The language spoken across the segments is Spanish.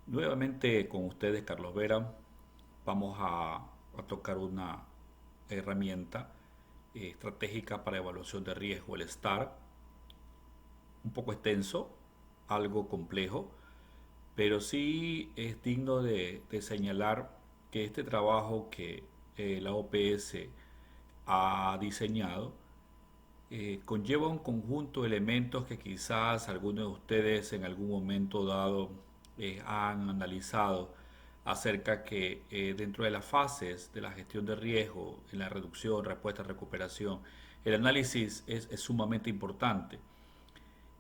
Nuevamente con ustedes, Carlos Vera, vamos a tocar una herramienta estratégica para evaluación de riesgo, el STAR, un poco extenso, algo complejo, pero sí es digno de señalar que este trabajo que la OPS ha diseñado conlleva un conjunto de elementos que quizás algunos de ustedes en algún momento dado han analizado acerca que dentro de las fases de la gestión de riesgo, en la reducción, respuesta, recuperación, el análisis es sumamente importante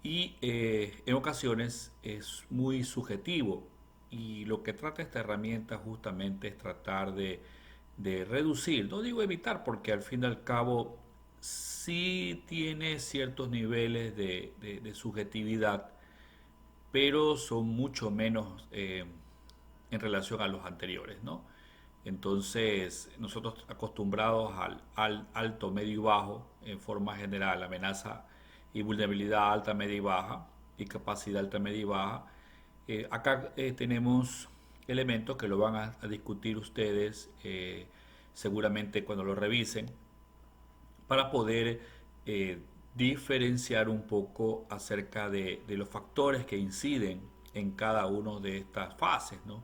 y en ocasiones es muy subjetivo y lo que trata esta herramienta justamente es tratar de reducir, no digo evitar porque al fin y al cabo sí tiene ciertos niveles de subjetividad, pero son mucho menos en relación a los anteriores, ¿no? Entonces, nosotros acostumbrados al alto, medio y bajo, en forma general, amenaza y vulnerabilidad alta, media y baja, y capacidad alta, media y baja, acá tenemos elementos que lo van a discutir ustedes seguramente cuando lo revisen, para poder eh, diferenciar un poco acerca de los factores que inciden en cada una de estas fases, ¿no?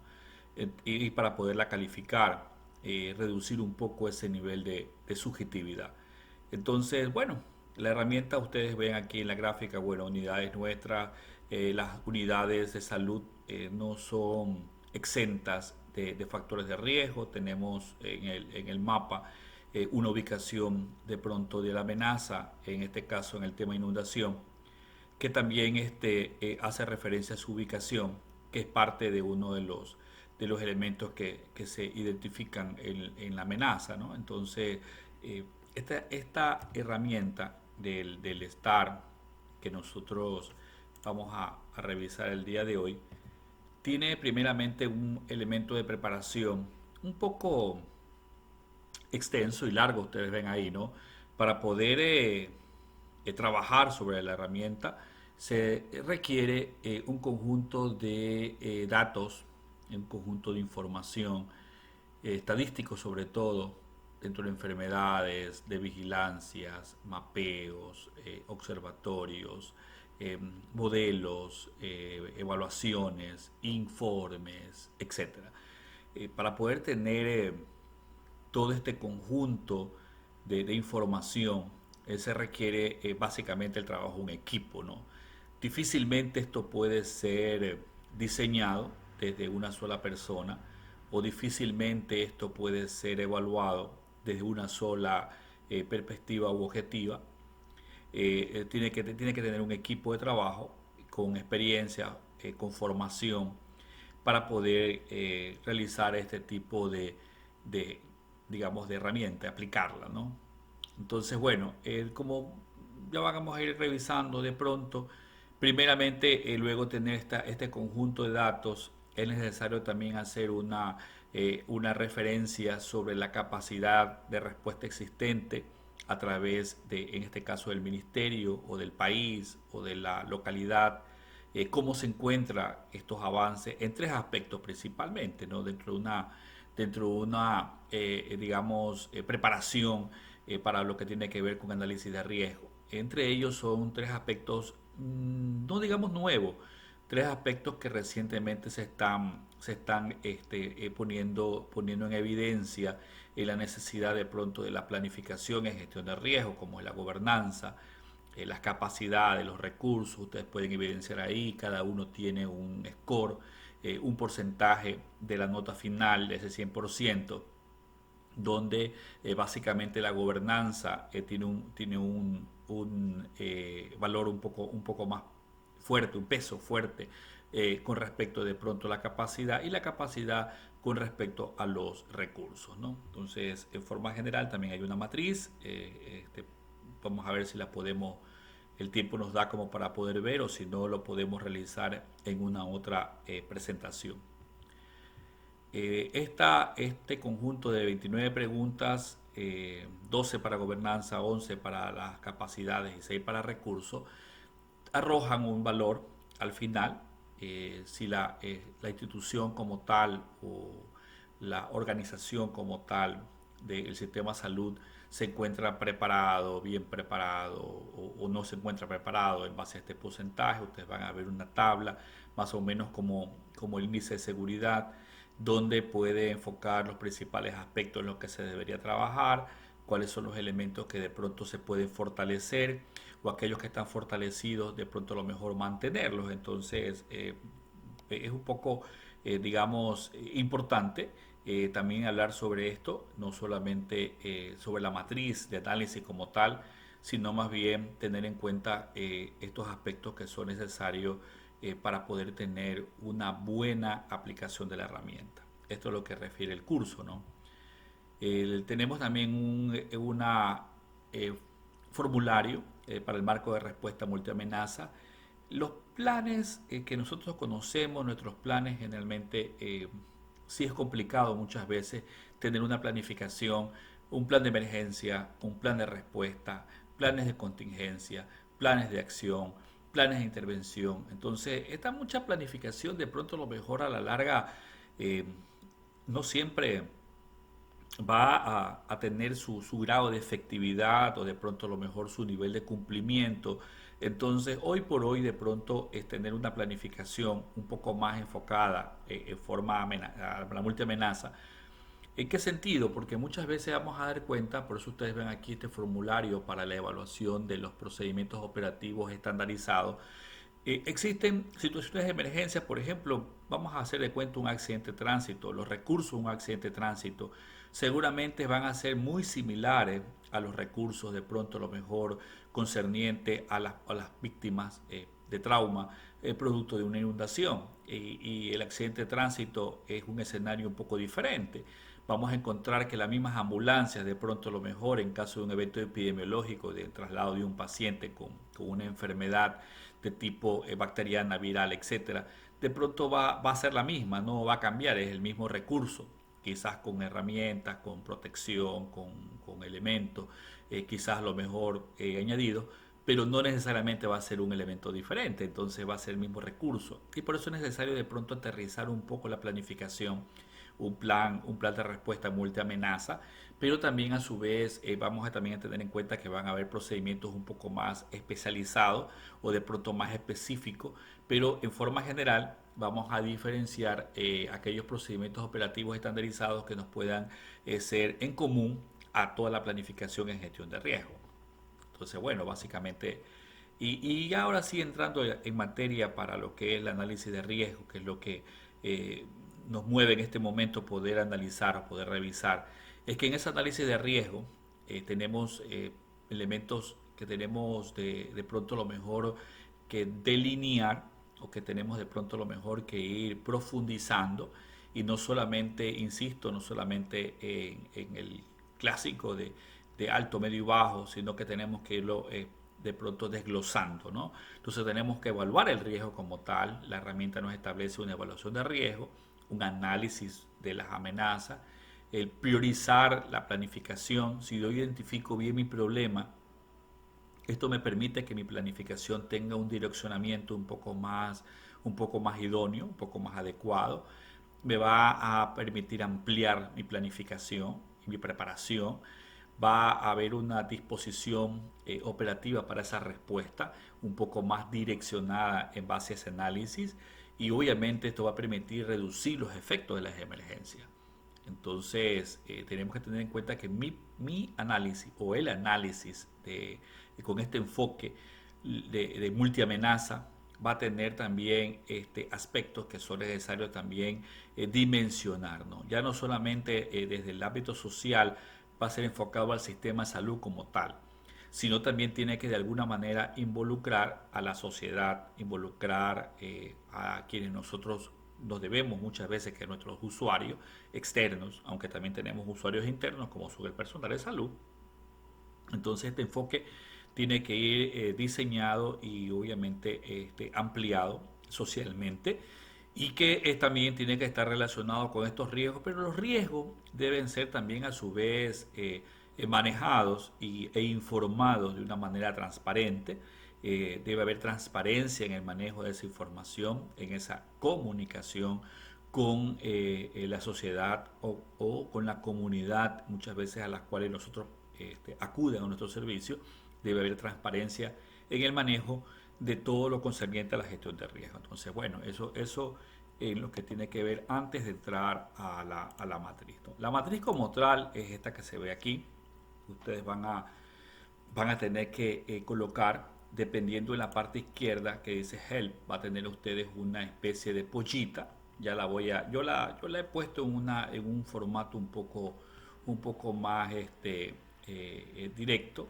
Y para poderla calificar, reducir un poco ese nivel de subjetividad. Entonces, bueno, la herramienta ustedes ven aquí en la gráfica, bueno, unidades nuestras, las unidades de salud no son exentas de factores de riesgo, tenemos en el mapa una ubicación de pronto de la amenaza, en este caso en el tema inundación, que también hace referencia a su ubicación, que es parte de uno de los elementos que se identifican en la amenaza, ¿no? Entonces, esta herramienta del STAR que nosotros vamos a revisar el día de hoy, tiene primeramente un elemento de preparación un poco extenso y largo, ustedes ven ahí, ¿no? Para poder trabajar sobre la herramienta se requiere un conjunto de datos, un conjunto de información, estadístico sobre todo, dentro de enfermedades, de vigilancias, mapeos, observatorios, modelos, evaluaciones, informes, etcétera. Para poder tener todo este conjunto de información, se requiere básicamente el trabajo de un equipo, ¿no? Difícilmente esto puede ser diseñado desde una sola persona o difícilmente esto puede ser evaluado desde una sola perspectiva u objetiva. Tiene que tener un equipo de trabajo con experiencia, con formación, para poder realizar este tipo de, digamos, de herramienta, aplicarla, ¿no? Entonces, bueno, como ya vamos a ir revisando de pronto, primeramente, luego tener este conjunto de datos, es necesario también hacer una referencia sobre la capacidad de respuesta existente a través de, en este caso, del ministerio o del país o de la localidad, cómo se encuentran estos avances en tres aspectos principalmente, ¿no? Dentro de una digamos, preparación para lo que tiene que ver con análisis de riesgo. Entre ellos son tres aspectos, no digamos nuevos, tres aspectos que recientemente se están poniendo en evidencia la necesidad de pronto de la planificación en gestión de riesgo, como es la gobernanza, las capacidades, los recursos, ustedes pueden evidenciar ahí, cada uno tiene un score, un porcentaje de la nota final de ese 100%, donde básicamente la gobernanza tiene un valor un poco más fuerte, un peso fuerte con respecto de pronto a la capacidad y la capacidad con respecto a los recursos, ¿no? Entonces, en forma general también hay una matriz, vamos a ver si la podemos, el tiempo nos da como para poder ver o si no lo podemos realizar en una otra presentación. Este conjunto de 29 preguntas, 12 para gobernanza, 11 para las capacidades y 6 para recursos, arrojan un valor al final si la institución como tal o la organización como tal del sistema de salud se encuentra preparado, bien preparado o no se encuentra preparado en base a este porcentaje. Ustedes van a ver una tabla más o menos como el índice de seguridad, donde puede enfocar los principales aspectos en los que se debería trabajar, cuáles son los elementos que de pronto se pueden fortalecer o aquellos que están fortalecidos de pronto a lo mejor mantenerlos. Entonces es un poco, digamos, importante también hablar sobre esto, no solamente sobre la matriz de análisis como tal, sino más bien tener en cuenta estos aspectos que son necesarios para poder tener una buena aplicación de la herramienta. Esto es lo que refiere el curso, ¿no? Tenemos también una formulario para el marco de respuesta multiamenaza. Los planes que nosotros conocemos, nuestros planes generalmente, sí es complicado muchas veces tener una planificación, un plan de emergencia, un plan de respuesta, planes de contingencia, planes de acción, planes de intervención. Entonces, esta mucha planificación de pronto a lo mejor a la larga eh, no siempre va a tener su grado de efectividad o de pronto a lo mejor su nivel de cumplimiento. Entonces, hoy por hoy de pronto es tener una planificación un poco más enfocada en forma a la multiamenaza. ¿En qué sentido? Porque muchas veces vamos a dar cuenta, por eso ustedes ven aquí este formulario para la evaluación de los procedimientos operativos estandarizados. Existen situaciones de emergencia, por ejemplo, vamos a hacer de cuenta un accidente de tránsito. Los recursos de un accidente de tránsito seguramente van a ser muy similares a los recursos de pronto a lo mejor concerniente a las víctimas de trauma producto de una inundación. Y el accidente de tránsito es un escenario un poco diferente. Vamos a encontrar que las mismas ambulancias, de pronto a lo mejor en caso de un evento epidemiológico de traslado de un paciente con una enfermedad de tipo bacteriana, viral, etcétera, de pronto va a ser la misma, no va a cambiar, es el mismo recurso, quizás con herramientas, con protección, con elementos, quizás a lo mejor añadidos, pero no necesariamente va a ser un elemento diferente, entonces va a ser el mismo recurso. Y por eso es necesario de pronto aterrizar un poco la planificación, un plan de respuesta multiamenaza, pero también a su vez vamos a también a tener en cuenta que van a haber procedimientos un poco más especializados o de pronto más específicos, pero en forma general vamos a diferenciar aquellos procedimientos operativos estandarizados que nos puedan ser en común a toda la planificación en gestión de riesgo. Entonces, bueno, básicamente, y ahora sí entrando en materia para lo que es el análisis de riesgo, que es lo que nos mueve en este momento poder analizar o poder revisar, es que en ese análisis de riesgo tenemos elementos que tenemos de pronto lo mejor que delinear o que tenemos de pronto lo mejor que ir profundizando y no solamente, insisto, no solamente en el clásico de alto, medio y bajo, sino que tenemos que irlo de pronto desglosando, ¿no? Entonces tenemos que evaluar el riesgo como tal. La herramienta nos establece una evaluación de riesgo, un análisis de las amenazas, el priorizar la planificación. Si yo identifico bien mi problema, esto me permite que mi planificación tenga un direccionamiento un poco más idóneo, un poco más adecuado. Me va a permitir ampliar mi planificación y mi preparación. Va a haber una disposición operativa para esa respuesta, un poco más direccionada en base a ese análisis. Y obviamente esto va a permitir reducir los efectos de las emergencias. Entonces, tenemos que tener en cuenta que mi análisis o el análisis con este enfoque de multiamenaza va a tener también aspectos que son necesarios también dimensionar, ¿no? Ya no solamente desde el ámbito social va a ser enfocado al sistema de salud como tal, sino también tiene que de alguna manera involucrar a la sociedad, involucrar a quienes nosotros nos debemos muchas veces, que nuestros usuarios externos, aunque también tenemos usuarios internos como son el personal de salud. Entonces este enfoque tiene que ir diseñado y obviamente ampliado socialmente y que también tiene que estar relacionado con estos riesgos, pero los riesgos deben ser también a su vez manejados e informados de una manera transparente debe haber transparencia en el manejo de esa información, en esa comunicación con la sociedad o con la comunidad, muchas veces a las cuales nosotros acuden a nuestro servicio. Debe haber transparencia en el manejo de todo lo concerniente a la gestión de riesgo. Entonces, bueno, eso es lo que tiene que ver antes de entrar a la matriz, ¿no? La matriz como tal es esta que se ve aquí. Ustedes van a tener que colocar, dependiendo de la parte izquierda que dice Help, va a tener ustedes una especie de pollita. Ya la voy a, yo la he puesto en un formato un poco más directo,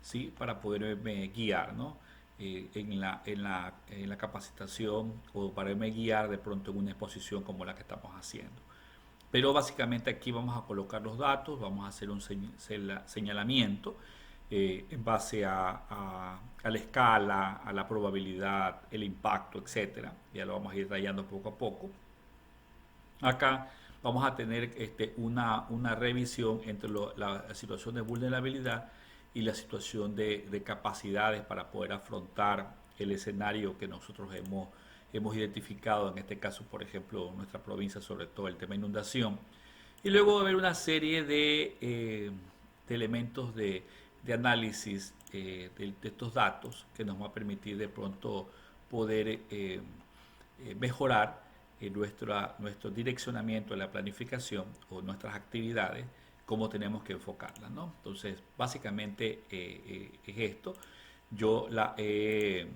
¿sí? Para poderme guiar, ¿no? En la capacitación, o para irme guiar de pronto en una exposición como la que estamos haciendo. Pero básicamente aquí vamos a colocar los datos, vamos a hacer un señalamiento en base a la escala, a la probabilidad, el impacto, etcétera. Ya lo vamos a ir rayando poco a poco. Acá vamos a tener una revisión entre la situación de vulnerabilidad y la situación de capacidades para poder afrontar el escenario que nosotros hemos identificado, en este caso, por ejemplo, en nuestra provincia, sobre todo el tema inundación. Y luego va a haber una serie de elementos de análisis de estos datos que nos va a permitir de pronto poder mejorar nuestro direccionamiento de la planificación o nuestras actividades, cómo tenemos que enfocarlas, ¿no? Entonces, básicamente es esto. Yo la he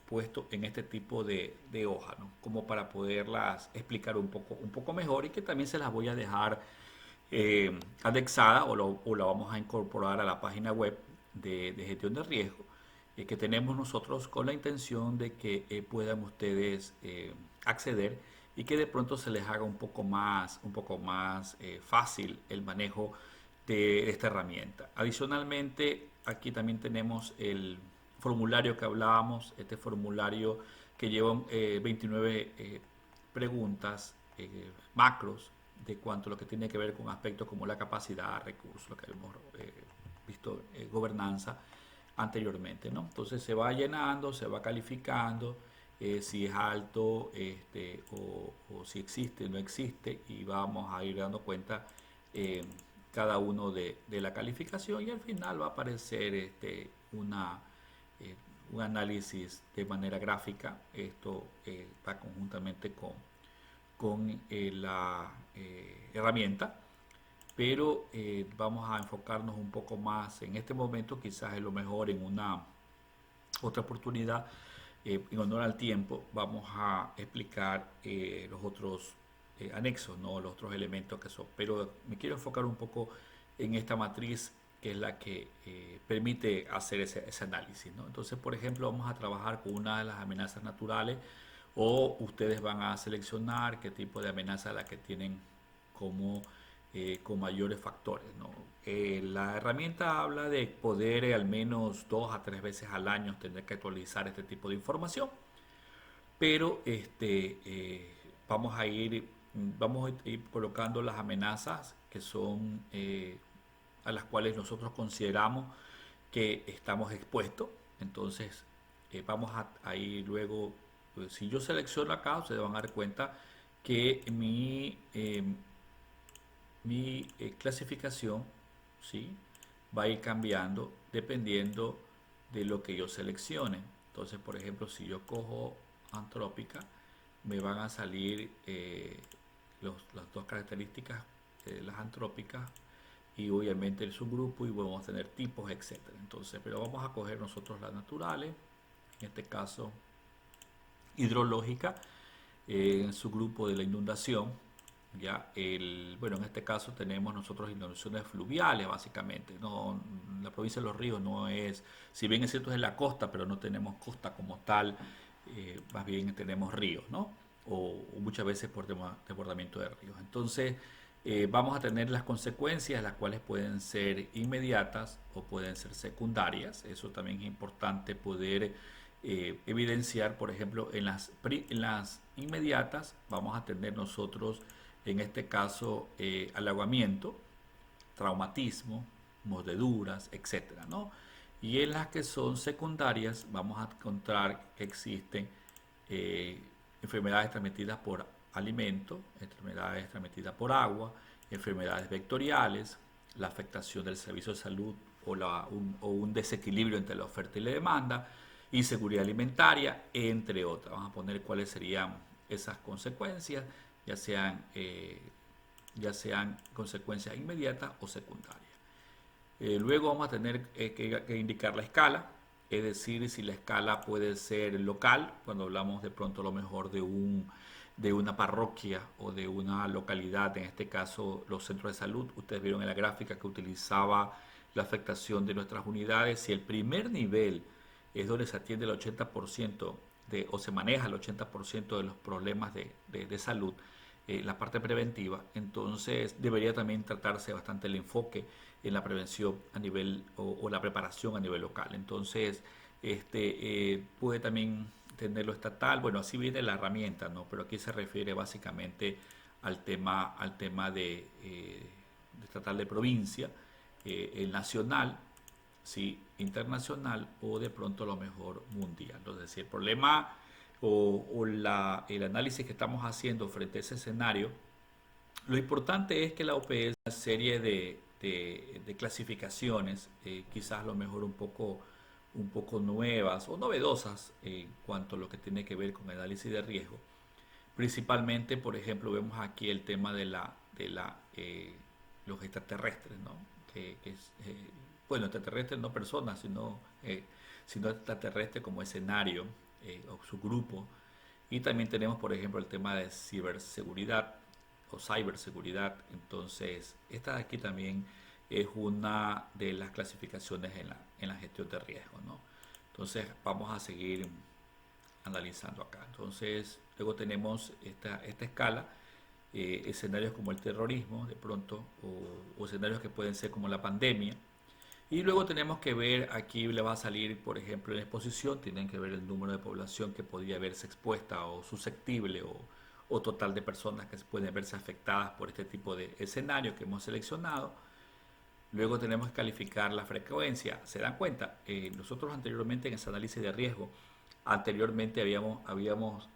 puesto en este tipo de hoja, ¿no? Como para poderlas explicar un poco mejor, y que también se las voy a dejar anexada, o la vamos a incorporar a la página web de gestión de riesgo que tenemos nosotros, con la intención de que puedan ustedes acceder, y que de pronto se les haga un poco más fácil el manejo de esta herramienta. Adicionalmente, aquí también tenemos el formulario que hablábamos, este formulario que lleva 29 preguntas macros de cuanto a lo que tiene que ver con aspectos como la capacidad, recursos, lo que hemos visto, gobernanza anteriormente, ¿no? Entonces se va llenando, se va calificando, si es alto o si existe o no existe, y vamos a ir dando cuenta cada uno de la calificación, y al final va a aparecer un análisis de manera gráfica. Esto va conjuntamente con la herramienta, pero vamos a enfocarnos un poco más en este momento, quizás es lo mejor en una otra oportunidad. En honor al tiempo, vamos a explicar los otros anexos, ¿no? Los otros elementos que son, pero me quiero enfocar un poco en esta matriz, que es la que permite hacer ese análisis, ¿no? Entonces, por ejemplo, vamos a trabajar con una de las amenazas naturales, o ustedes van a seleccionar qué tipo de amenaza es la que tienen como con mayores factores, ¿no? La herramienta habla de poder al menos 2 a 3 veces al año tener que actualizar este tipo de información, pero vamos a ir colocando las amenazas que son a las cuales nosotros consideramos que estamos expuestos. Entonces vamos a ir luego, pues, si yo selecciono acá, ustedes van a dar cuenta que mi clasificación, ¿sí?, va a ir cambiando dependiendo de lo que yo seleccione. Entonces, por ejemplo, si yo cojo antrópica, me van a salir las dos características de las antrópicas, y obviamente el subgrupo, y vamos a tener tipos, etcétera. Entonces, pero vamos a coger nosotros las naturales, en este caso hidrológica, en su grupo de la inundación. Bueno, en este caso tenemos nosotros inundaciones fluviales, básicamente. No, la provincia de Los Ríos no es, si bien es cierto, es en la costa, pero no tenemos costa como tal, más bien tenemos ríos, ¿no? O muchas veces por desbordamiento de ríos. Entonces, vamos a tener las consecuencias, las cuales pueden ser inmediatas o pueden ser secundarias. Eso también es importante poder evidenciar. Por ejemplo, en las inmediatas vamos a tener nosotros, en este caso, alagamiento, traumatismo, mordeduras, etcétera, ¿no? Y en las que son secundarias vamos a encontrar que existen eh, enfermedades transmitidas por alimentos, enfermedades transmitidas por agua, enfermedades vectoriales, la afectación del servicio de salud o un desequilibrio entre la oferta y la demanda, inseguridad alimentaria, entre otras. Vamos a poner cuáles serían esas consecuencias, ya sean, ya sean consecuencias inmediatas o secundarias. Luego vamos a tener que indicar la escala, es decir, si la escala puede ser local, cuando hablamos de pronto a lo mejor de una parroquia o de una localidad, en este caso los centros de salud. Ustedes vieron en la gráfica que utilizaba la afectación de nuestras unidades. Si el primer nivel es donde se atiende el 80% o se maneja el 80% de los problemas de salud, la parte preventiva, entonces debería también tratarse bastante el enfoque en la prevención a nivel o la preparación a nivel local. Entonces, puede también tenerlo estatal. Bueno, así viene la herramienta, ¿no? Pero aquí se refiere básicamente al tema de estatal de provincia, el nacional, sí, internacional o de pronto a lo mejor mundial. Entonces, el problema el análisis que estamos haciendo frente a ese escenario, lo importante es que la OPS es una serie de clasificaciones, quizás a lo mejor un poco nuevas o novedosas en cuanto a lo que tiene que ver con análisis de riesgo. Principalmente, por ejemplo, vemos aquí el tema de los extraterrestres, ¿no? Que es, bueno, extraterrestres no personas, sino extraterrestres como escenario o su grupo. Y también tenemos, por ejemplo, el tema de ciberseguridad o ciberseguridad. Entonces, esta de aquí también es una de las clasificaciones en la gestión de riesgo, ¿no? Entonces, vamos a seguir analizando acá. Entonces, luego tenemos esta escala, escenarios como el terrorismo, de pronto, o escenarios que pueden ser como la pandemia. Y luego tenemos que ver, aquí le va a salir, por ejemplo, en la exposición, tienen que ver el número de población que podría verse expuesta o susceptible o total de personas que pueden verse afectadas por este tipo de escenario que hemos seleccionado. Luego tenemos que calificar la frecuencia. ¿Se dan cuenta? Nosotros anteriormente en ese análisis de riesgo, anteriormente habíamos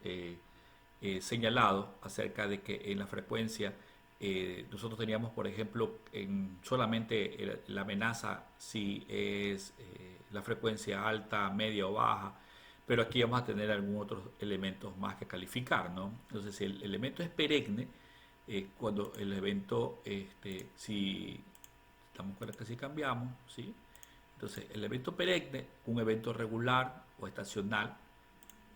señalado acerca de que en la frecuencia nosotros teníamos, por ejemplo, en solamente la amenaza si es la frecuencia alta, media o baja, pero aquí vamos a tener algunos otros elementos más que calificar, ¿no? Entonces, si el elemento es perenne, cuando el evento, si estamos claros que si cambiamos, ¿sí? Entonces, el evento perenne, un evento regular o estacional,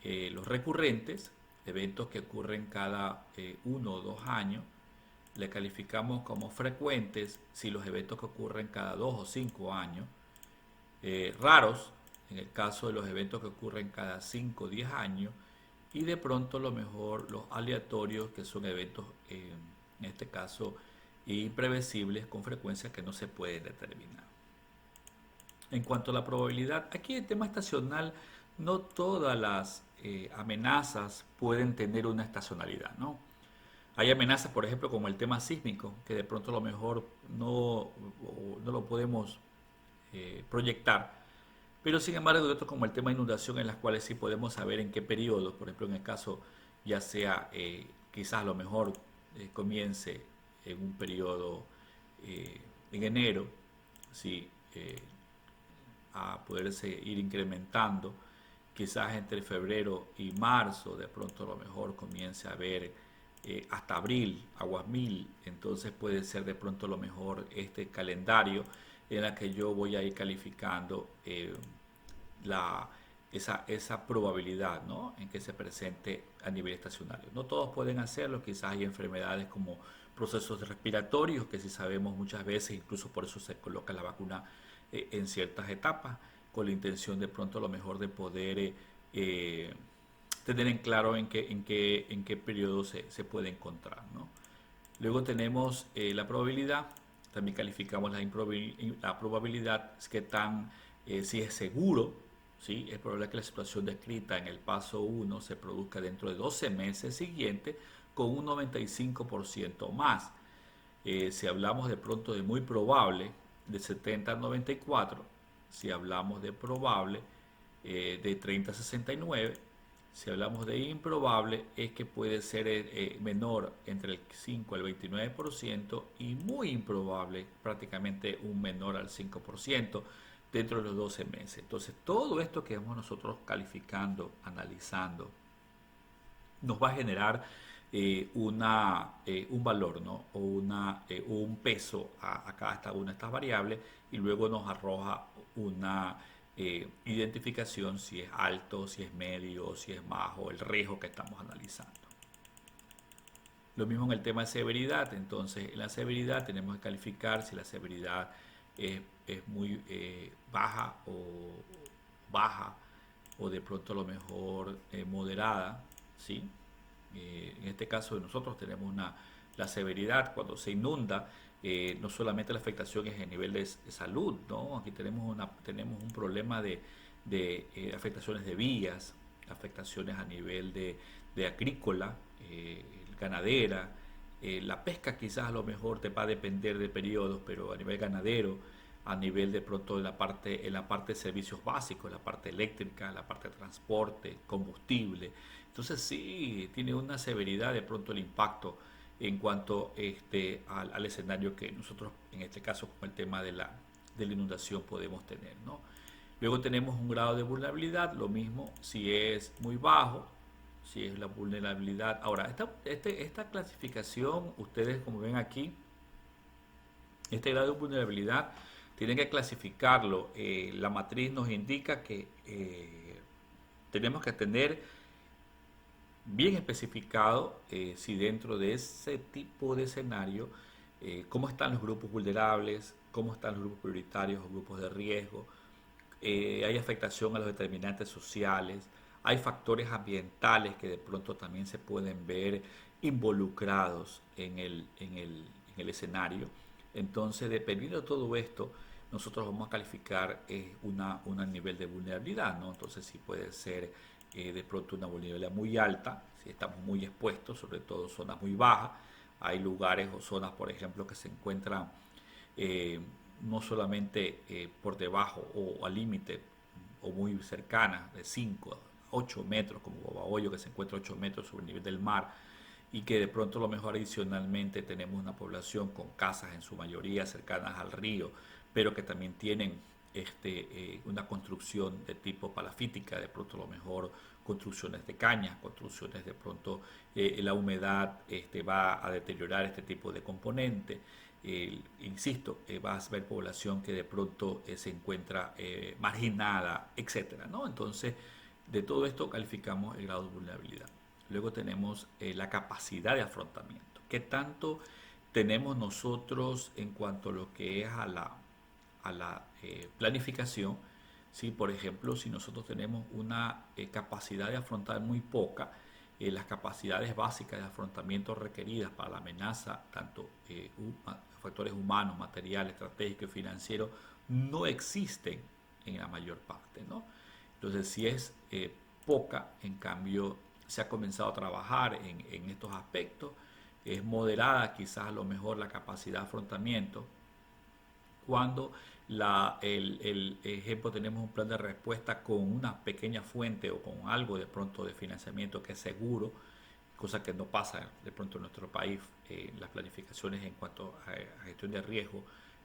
los recurrentes, eventos que ocurren cada 1 o 2 años, le calificamos como frecuentes si los eventos que ocurren cada 2 o 5 años, raros en el caso de los eventos que ocurren cada 5 o 10 años, y de pronto lo mejor los aleatorios, que son eventos en este caso imprevisibles con frecuencia que no se puede determinar. En cuanto a la probabilidad, aquí el tema estacional, no todas las amenazas pueden tener una estacionalidad, ¿no? Hay amenazas, por ejemplo, como el tema sísmico, que de pronto a lo mejor no lo podemos proyectar, pero sin embargo hay otros como el tema de inundación en las cuales sí podemos saber en qué periodo, por ejemplo en el caso ya sea quizás a lo mejor comience en un periodo en enero, sí, a poderse ir incrementando, quizás entre febrero y marzo, de pronto a lo mejor comience a haber hasta abril, aguas mil, entonces puede ser de pronto a lo mejor este calendario en la que yo voy a ir calificando esa probabilidad, ¿no? En que se presente a nivel estacionario. No todos pueden hacerlo, quizás hay enfermedades como procesos respiratorios que si sabemos muchas veces, incluso por eso se coloca la vacuna en ciertas etapas, con la intención de pronto a lo mejor de poder tener en claro en qué periodo se puede encontrar, ¿no? Luego tenemos la probabilidad, también calificamos la probabilidad, si es seguro, ¿sí? Es probable que la situación descrita en el paso 1 se produzca dentro de 12 meses siguientes con un 95% más. Si hablamos de pronto de muy probable, de 70 al 94, si hablamos de probable, de 30 a 69. Si hablamos de improbable, es que puede ser menor entre el 5 al 29% y muy improbable, prácticamente un menor al 5% dentro de los 12 meses. Entonces, todo esto que vamos nosotros calificando, analizando, nos va a generar un valor, ¿no? O un peso a cada una de estas variables, y luego nos arroja una identificación si es alto, si es medio, si es bajo, el riesgo que estamos analizando. Lo mismo en el tema de severidad. Entonces, en la severidad tenemos que calificar si la severidad es muy baja o de pronto a lo mejor moderada, ¿sí? En este caso nosotros tenemos la severidad cuando se inunda. No solamente la afectación es a nivel de salud, ¿no? Aquí tenemos un problema de afectaciones de vías, afectaciones a nivel de agrícola, ganadera. La pesca quizás a lo mejor te va a depender de periodos, pero a nivel ganadero, a nivel de pronto en la parte de servicios básicos, la parte eléctrica, la parte de transporte, combustible. Entonces sí, tiene una severidad de pronto el impacto en cuanto al escenario que nosotros, en este caso con el tema de la inundación, podemos tener, ¿no? Luego tenemos un grado de vulnerabilidad, lo mismo si es muy bajo, si es la vulnerabilidad. Ahora, esta clasificación, ustedes como ven aquí, este grado de vulnerabilidad tienen que clasificarlo. La matriz nos indica que tenemos que tener bien especificado si dentro de ese tipo de escenario, cómo están los grupos vulnerables, cómo están los grupos prioritarios o grupos de riesgo. Hay afectación a los determinantes sociales, hay factores ambientales que de pronto también se pueden ver involucrados en el escenario. Entonces, dependiendo de todo esto, nosotros vamos a calificar un nivel de vulnerabilidad, ¿no? Entonces, sí puede ser de pronto una vulnerabilidad muy alta, si estamos muy expuestos, sobre todo zonas muy bajas. Hay lugares o zonas, por ejemplo, que se encuentran eh, no solamente por debajo o al límite o muy cercanas de 5 a 8 metros, como Bobahoyo, que se encuentra 8 metros sobre el nivel del mar, y que de pronto a lo mejor adicionalmente tenemos una población con casas en su mayoría cercanas al río, pero que también tienen una construcción de tipo palafítica, de pronto a lo mejor construcciones de cañas, construcciones de pronto la humedad va a deteriorar este tipo de componente. Insisto, vas a ver población que de pronto se encuentra marginada, etcétera, ¿no? Entonces, de todo esto calificamos el grado de vulnerabilidad. Luego tenemos la capacidad de afrontamiento. ¿Qué tanto tenemos nosotros en cuanto a lo que es a la planificación? ¿Sí? Por ejemplo, si nosotros tenemos una capacidad de afrontar muy poca, las capacidades básicas de afrontamiento requeridas para la amenaza, tanto factores humanos, materiales, estratégicos y financieros, no existen en la mayor parte, ¿no? Entonces, si es poca, en cambio, se ha comenzado a trabajar en estos aspectos, es moderada quizás a lo mejor la capacidad de afrontamiento, cuando el ejemplo tenemos un plan de respuesta con una pequeña fuente o con algo de pronto de financiamiento que es seguro, cosa que no pasa de pronto en nuestro país. Las planificaciones en cuanto a gestión de riesgo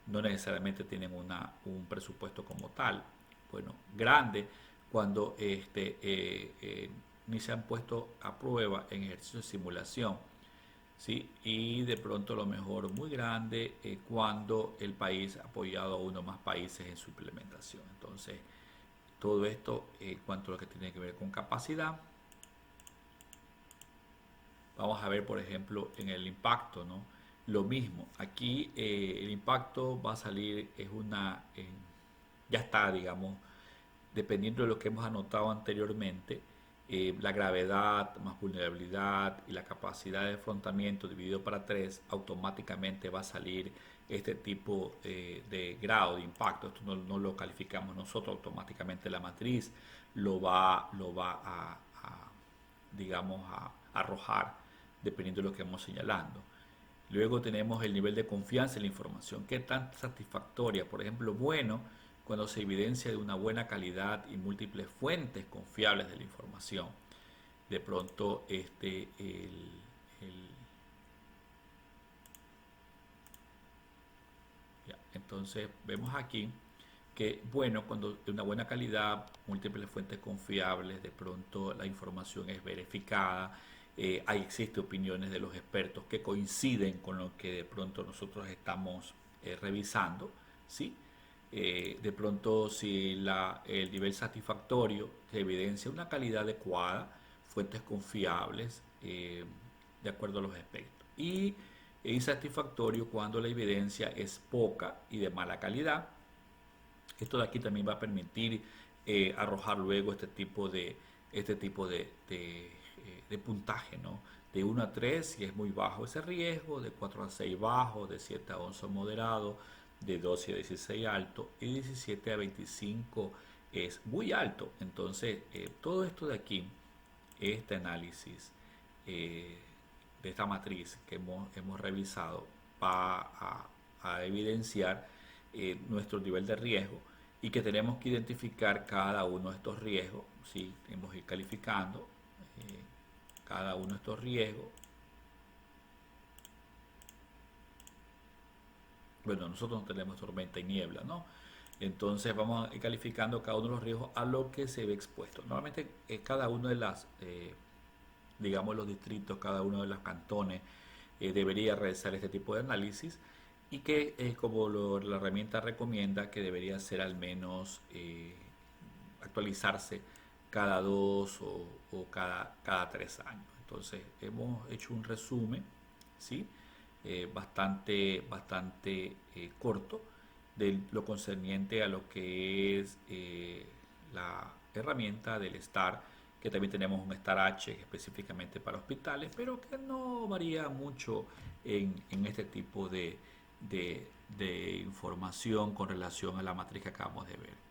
no necesariamente tienen un presupuesto como tal, bueno, grande, cuando ni se han puesto a prueba en ejercicio de simulación. ¿Sí? Y de pronto a lo mejor muy grande cuando el país ha apoyado a uno o más países en su implementación. Entonces, todo esto en cuanto a lo que tiene que ver con capacidad. Vamos a ver, por ejemplo, en el impacto, ¿no? Lo mismo, aquí el impacto va a salir, ya está, digamos, dependiendo de lo que hemos anotado anteriormente, la gravedad más vulnerabilidad y la capacidad de afrontamiento dividido para 3, automáticamente va a salir este tipo de grado de impacto. Esto no lo calificamos nosotros, automáticamente la matriz lo va digamos, a arrojar dependiendo de lo que vamos señalando. Luego tenemos el nivel de confianza en la información. ¿Qué tan satisfactoria? Por ejemplo, bueno, cuando se evidencia de una buena calidad y múltiples fuentes confiables de la información. De pronto, ya, entonces vemos aquí que, bueno, cuando de una buena calidad, múltiples fuentes confiables, de pronto la información es verificada, ahí existen opiniones de los expertos que coinciden con lo que de pronto nosotros estamos revisando, ¿sí? De pronto, si el nivel satisfactorio se evidencia una calidad adecuada, fuentes confiables, de acuerdo a los aspectos. Y es insatisfactorio cuando la evidencia es poca y de mala calidad. Esto de aquí también va a permitir arrojar luego este tipo de puntaje, ¿no? De 1 a 3 si es muy bajo ese riesgo, de 4 a 6 bajo, de 7 a 11 moderado, de 12 a 16 alto y 17 a 25 es muy alto. Entonces, todo esto de aquí, este análisis de esta matriz que hemos revisado, va a evidenciar nuestro nivel de riesgo y que tenemos que identificar cada uno de estos riesgos, ¿sí? Tenemos que ir calificando cada uno de estos riesgos. Bueno, nosotros no tenemos tormenta y niebla, ¿no? Entonces vamos a ir calificando cada uno de los riesgos a lo que se ve expuesto. Normalmente cada uno de digamos, los distritos, cada uno de los cantones debería realizar este tipo de análisis y que, como la herramienta recomienda, que debería ser al menos actualizarse cada 2 o cada 3 años. Entonces hemos hecho un resumen, ¿sí? Bastante corto de lo concerniente a lo que es la herramienta del STAR, que también tenemos un STAR H específicamente para hospitales, pero que no varía mucho en este tipo de información con relación a la matriz que acabamos de ver.